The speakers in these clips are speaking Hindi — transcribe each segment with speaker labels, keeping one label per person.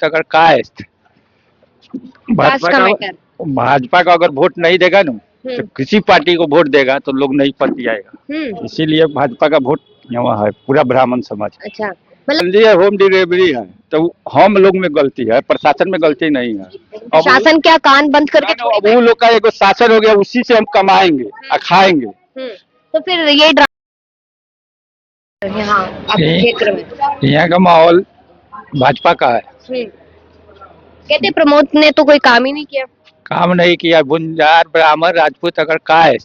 Speaker 1: अगर का है भाजपा का अगर वोट नहीं देगा ना तो किसी पार्टी को वोट देगा तो लोग नहीं पति आएगा। इसीलिए भाजपा का वोट यहाँ है पूरा ब्राह्मण समाज।
Speaker 2: अच्छा,
Speaker 1: जल्दी है, होम डिलीवरी है तो हम लोग में गलती है, प्रशासन में गलती नहीं है। अब
Speaker 2: शासन क्या कान बंद करके
Speaker 1: अब वो लोग का एक शासन हो गया, उसी से हम कमाएंगे और खाएंगे।
Speaker 2: तो फिर ये यहाँ आपके क्षेत्र में
Speaker 1: यहाँ का माहौल भाजपा का है।
Speaker 2: कहते प्रमोद ने तो कोई काम ही नहीं किया।
Speaker 1: काम नहीं किया, गुंजार ब्राह्मण राजपूत अगर का है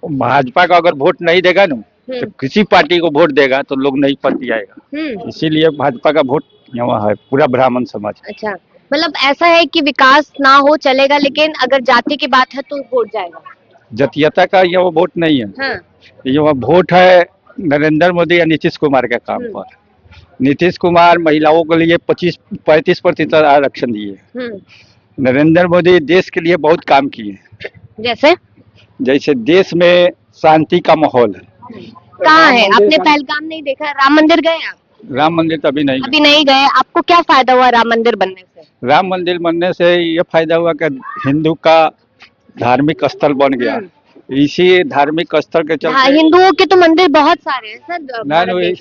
Speaker 1: भाजपा का अगर वोट नहीं देगा ना तो किसी पार्टी को वोट देगा तो लोग नहीं पति आएगा। इसीलिए भाजपा का वोट यहाँ है पूरा ब्राह्मण समाज।
Speaker 2: अच्छा, मतलब ऐसा है कि विकास ना हो चलेगा, लेकिन अगर जाति की बात है तो वोट जाएगा।
Speaker 1: जातीयता का यहाँ वोट नहीं है। यहाँ वोट है नरेंद्र मोदी या नीतीश कुमार के काम पर। नीतीश कुमार महिलाओं के लिए 35% आरक्षण दिए। नरेंद्र मोदी देश के लिए बहुत काम किए। जैसे देश में शांति का माहौल है।
Speaker 2: कहाँ है? आपने पहलगाम नहीं देखा? राम मंदिर गए आप?
Speaker 1: राम मंदिर तो अभी नहीं
Speaker 2: गए। आपको क्या फायदा हुआ राम मंदिर बनने से?
Speaker 1: राम मंदिर बनने से ये फायदा हुआ कि हिंदू का धार्मिक स्थल बन गया। इसी धार्मिक स्थल के चलते
Speaker 2: हिंदुओं के तो मंदिर बहुत सारे हैं सर।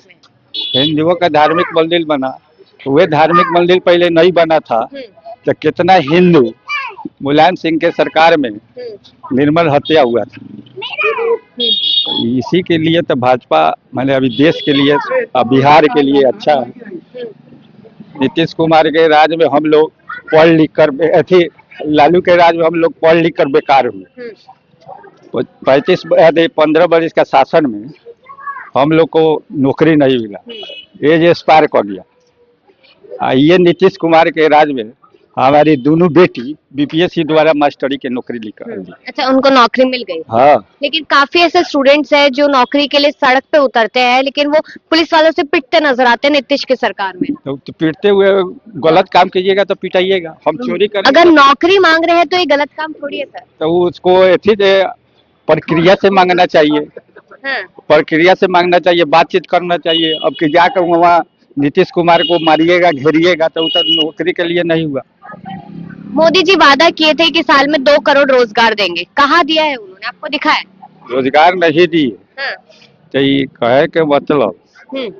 Speaker 1: हिंदुओं का धार्मिक मंदिर बना, वे धार्मिक मंदिर पहले नहीं बना था तो कितना हिंदू मुलायम सिंह के सरकार में निर्मल हत्या हुआ था। इसी के लिए तो भाजपा मैंने अभी देश के लिए बिहार के लिए अच्छा है। नीतीश कुमार के राज में हम लोग पढ़ लिख कर लालू के राज में हम लोग पढ़ लिख कर बेकार हुए। 15 वर्ष का शासन में हम लोग को नौकरी नहीं मिला, एज एक्सपायर कर गया। ये नीतीश कुमार के राज में हमारी दोनों बेटी बीपीएससी द्वारा मास्टरी की नौकरी लेकर।
Speaker 2: अच्छा, उनको नौकरी मिल गई।
Speaker 1: हाँ,
Speaker 2: लेकिन काफी ऐसे स्टूडेंट्स हैं जो नौकरी के लिए सड़क पे उतरते हैं, लेकिन वो पुलिस वालों से पिटते नजर आते हैं नीतीश की सरकार में।
Speaker 1: तो पिटते हुए गलत काम कीजिएगा तो पिटाइएगा। हम चोरी करें
Speaker 2: अगर नौकरी मांग रहे हैं तो ये गलत काम थोड़ी है सर।
Speaker 1: तो उसको प्रक्रिया से मांगना चाहिए। प्रक्रिया से मांगना चाहिए, बातचीत करना चाहिए। अब कि जाकर वहाँ नीतीश कुमार को मारिएगा घेरिएगा तो नौकरी के लिए नहीं हुआ।
Speaker 2: मोदी जी वादा किए थे कि साल में 2 करोड़ रोजगार देंगे, कहाँ दिया है उन्होंने? आपको दिखा है?
Speaker 1: रोजगार नहीं दिए। तो ये कहे के मतलब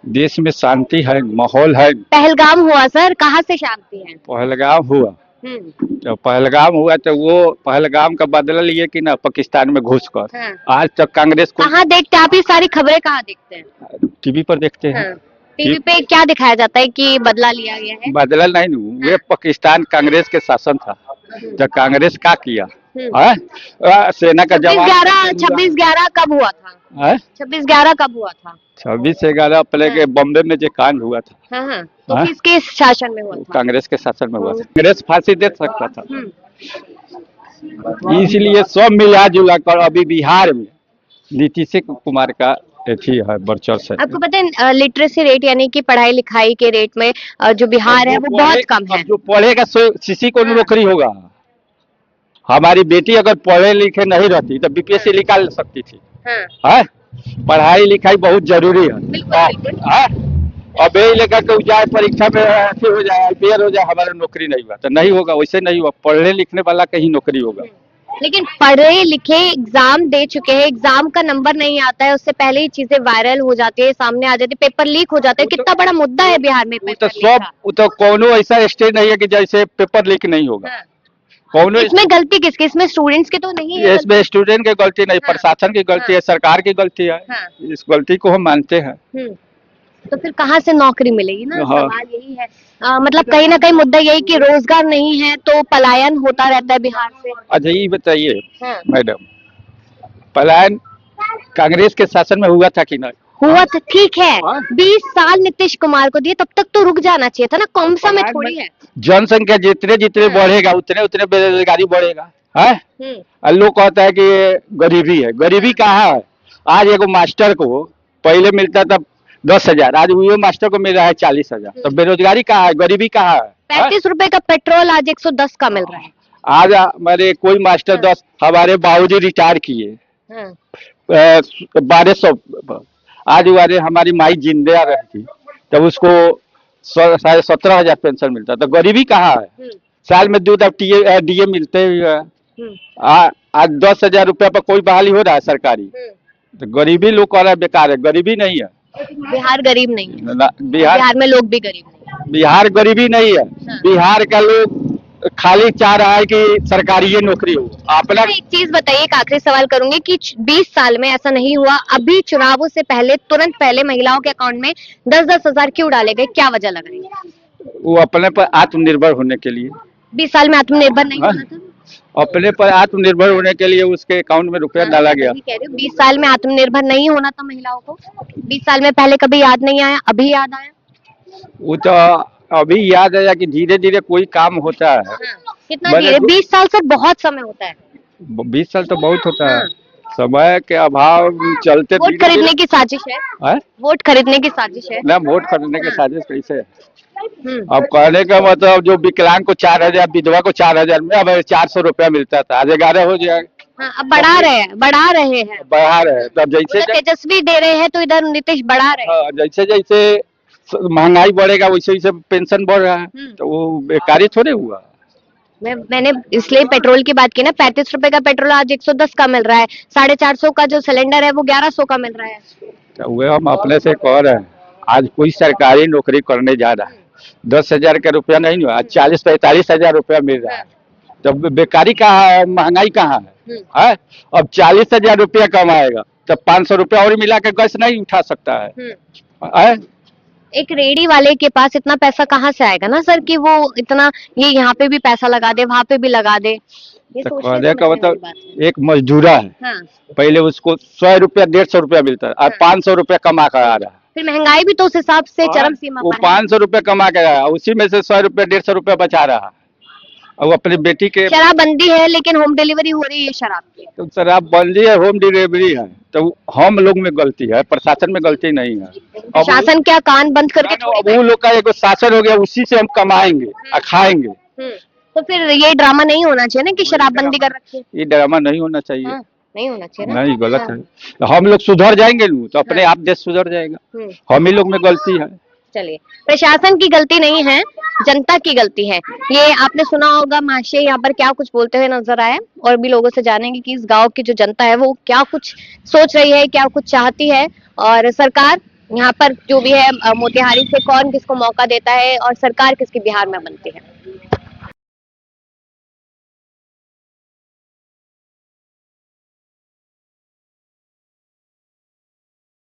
Speaker 1: देश में शांति है, माहौल है।
Speaker 2: पहलगाम हुआ सर, कहाँ से शांति है?
Speaker 1: पहलगाम हुआ तो पहलगाम हुआ तो वो पहलगाम का बदला लिए कि ना पाकिस्तान में घुस कर। आज तक कांग्रेस को
Speaker 2: कहाँ देखते हैं आप? ये सारी खबरें कहाँ देखते हैं?
Speaker 1: टीवी पर देखते हैं।
Speaker 2: टीवी पे क्या दिखाया जाता है कि बदला लिया गया है?
Speaker 1: बदला नहीं, वे पाकिस्तान कांग्रेस के शासन था। जब कांग्रेस का किया सेना का जवान
Speaker 2: 26/11 कब हुआ था? 26/11 कब हुआ था?
Speaker 1: 26/11 पहले के बॉम्बे में जो कांड हुआ था।
Speaker 2: तो किसके शासन में हुआ था?
Speaker 1: कांग्रेस के शासन में हुआ था। कांग्रेस फांसी दे सकता था। इसलिए सब मिला जुला कर अभी बिहार में नीतीश कुमार का है वर्चस्व है।
Speaker 2: आपको पता है लिटरेसी रेट यानी कि पढ़ाई लिखाई के रेट में जो बिहार है वो बहुत कम है।
Speaker 1: जो पढ़ेगा किसी को नौकरी होगा। हमारी बेटी अगर पढ़े लिखे नहीं रहती तो बीपीएससी निकाल सकती थी। पढ़ाई लिखाई बहुत जरूरी है। अब यही लेकर के जाए परीक्षा में ऐसे हो जाए, फेयर हो जाए, हमारा नौकरी नहीं हुआ तो नहीं होगा। वैसे नहीं हुआ, पढ़ने लिखने वाला का ही नौकरी होगा।
Speaker 2: लेकिन पढ़े लिखे एग्जाम दे चुके हैं, एग्जाम का नंबर नहीं आता है, उससे पहले ही चीजें वायरल हो जाती है, सामने आ जाती है, पेपर लीक हो जाते हैं। कितना बड़ा मुद्दा है बिहार में पेपर
Speaker 1: तो कोनो ऐसा स्टेट नहीं है कि जैसे पेपर लीक नहीं होगा। कोनो
Speaker 2: इसमें गलती किसकी? इसमें स्टूडेंट्स की तो नहीं है।
Speaker 1: इसमें स्टूडेंट की गलती नहीं, प्रशासन की गलती है, सरकार की गलती है। इस गलती को हम मानते हैं।
Speaker 2: तो फिर कहाँ से नौकरी मिलेगी ना? सवाल यही है। मतलब कहीं ना कहीं मुद्दा यही कि रोजगार नहीं है तो पलायन होता रहता है बिहार से।
Speaker 1: अच्छा ये बताइए मैडम, पलायन कांग्रेस के शासन में हुआ था कि नहीं?
Speaker 2: हुआ था, ठीक है। 20 साल नीतीश कुमार को दिए, तब तक तो रुक जाना चाहिए था ना। कम समय थोड़ी है।
Speaker 1: जनसंख्या जितने जितने बढ़ेगा उतने उतने बेरोजगारी बढ़ेगा। लोग कहता है कि गरीबी है। गरीबी कहाँ है? आज एगो मास्टर को पहले मिलता था 10,000, आज वो मास्टर को मिल रहा है 40,000। तो बेरोजगारी कहाँ है? गरीबी कहाँ है?
Speaker 2: 35 रुपए का पेट्रोल आज 110 का मिल रहा है।
Speaker 1: आज हमारे कोई मास्टर 10, हमारे बाबूजी रिटायर किए 1200। आज हमारी माई जिंदा रहती तब उसको 17,500 पेंशन मिलता है, तो गरीबी कहाँ है? साल में 2 डीए मिलते ही है। आज 10,000 रुपया पर कोई बहाली हो रहा है सरकारी? तो गरीबी लोग कह रहा है बेकार है, गरीबी नहीं है।
Speaker 2: बिहार गरीब नहीं है,
Speaker 1: बिहार
Speaker 2: बिहार में लोग भी गरीब नहीं।
Speaker 1: बिहार गरीबी नहीं है। बिहार का लोग खाली चाह रहा है कि सरकारी ये नौकरी हो अपना।
Speaker 2: एक चीज बताइए, एक आखिरी सवाल करूंगी कि 20 साल में ऐसा नहीं हुआ, अभी चुनावों से पहले तुरंत पहले महिलाओं के अकाउंट में 10-10 हजार क्यों डाले गए, क्या वजह लग रही है?
Speaker 1: वो अपने पर आत्मनिर्भर होने के लिए।
Speaker 2: 20 साल में आत्मनिर्भर नहीं होना था?
Speaker 1: अपने पर आत्मनिर्भर होने के लिए उसके अकाउंट में रुपया डाला गया।
Speaker 2: कह रही हूँ 20 साल में आत्मनिर्भर नहीं होना था महिलाओं को? 20 साल में पहले कभी याद नहीं आया, अभी याद आया?
Speaker 1: वो तो अभी याद आया कि धीरे धीरे कोई काम होता है।
Speaker 2: कितना धीरे? 20 साल सर बहुत समय होता है।
Speaker 1: 20 साल तो बहुत होता है। समय के अभाव चलते।
Speaker 2: वोट खरीदने की साजिश है? वोट खरीदने की साजिश है ना?
Speaker 1: वोट खरीदने की साजिश कैसे है? अब कहने का मतलब जो विकलांग को 4,000, विधवा को 4,000 में अब 400 रुपया मिलता था, आज 11 हो जाएगा।
Speaker 2: अब बढ़ा रहे हैं।
Speaker 1: तब जैसे
Speaker 2: तेजस्वी दे रहे हैं तो इधर नीतीश बढ़ा रहे हैं।
Speaker 1: जैसे जैसे महंगाई बढ़ेगा वैसे वैसे पेंशन बढ़ रहा है, तो वो बेकारी थोड़े हुआ।
Speaker 2: मैंने इसलिए पेट्रोल की बात की ना, 35 रुपए का पेट्रोल आज 110 का मिल रहा है, 450 का जो सिलेंडर है वो 1100 का मिल रहा है। तो
Speaker 1: वो हम अपने से कह रहे हैं, आज कोई सरकारी नौकरी करने जा रहा है 10,000 का रुपया नहीं हुआ, 40-45 हजार रुपया मिल रहा है, तब बेकारी कहाँ है, महंगाई कहाँ है? अब 40,000 रुपया कमाएगा तब 500 रुपया और मिला के गैस नहीं उठा सकता है?
Speaker 2: एक रेडी वाले के पास इतना पैसा कहाँ से आएगा ना सर, कि वो इतना ये यहाँ पे भी पैसा लगा दे, वहाँ पे भी लगा दे। ये
Speaker 1: तो कहने का मतलब एक मजदूरा है, पहले उसको 100 रुपया 150 रुपया मिलता है, अब 500 रुपया कमा कर आ रहा है।
Speaker 2: फिर महंगाई भी तो उस हिसाब से चरम सीमा
Speaker 1: वो 500 रुपया कमा के आया, उसी में से 100 रुपया 150 रुपया बचा रहा है। और अपनी बेटी के
Speaker 2: शराबबंदी है लेकिन होम डिलीवरी हो रही है शराब की।
Speaker 1: तो शराबबंदी है, होम डिलीवरी है, तो हम लोग में गलती है, प्रशासन में गलती नहीं है।
Speaker 2: प्रशासन क्या कान बंद करके?
Speaker 1: वो लोग का एक शासन हो गया, उसी से हम कमाएंगे और खाएंगे।
Speaker 2: तो फिर ये ड्रामा नहीं होना चाहिए ना कि शराबबंदी कर रखी है।
Speaker 1: ये ड्रामा नहीं होना चाहिए।
Speaker 2: नहीं होना चाहिए ना?
Speaker 1: नहीं, गलत है। हम लोग सुधर जाएंगे तो अपने आप देश सुधर जाएगा। हम ही लोग में गलती है।
Speaker 2: चलिए, प्रशासन की गलती नहीं है, जनता की गलती है। ये आपने सुना होगा महाशय यहाँ पर क्या कुछ बोलते हुए नजर आए, और भी लोगों से जानेंगे कि इस गांव की जो जनता है वो क्या कुछ सोच रही है, क्या कुछ चाहती है, और सरकार यहाँ पर जो भी है मोतिहारी से कौन किसको मौका देता है और सरकार किसकी बिहार में बनती है।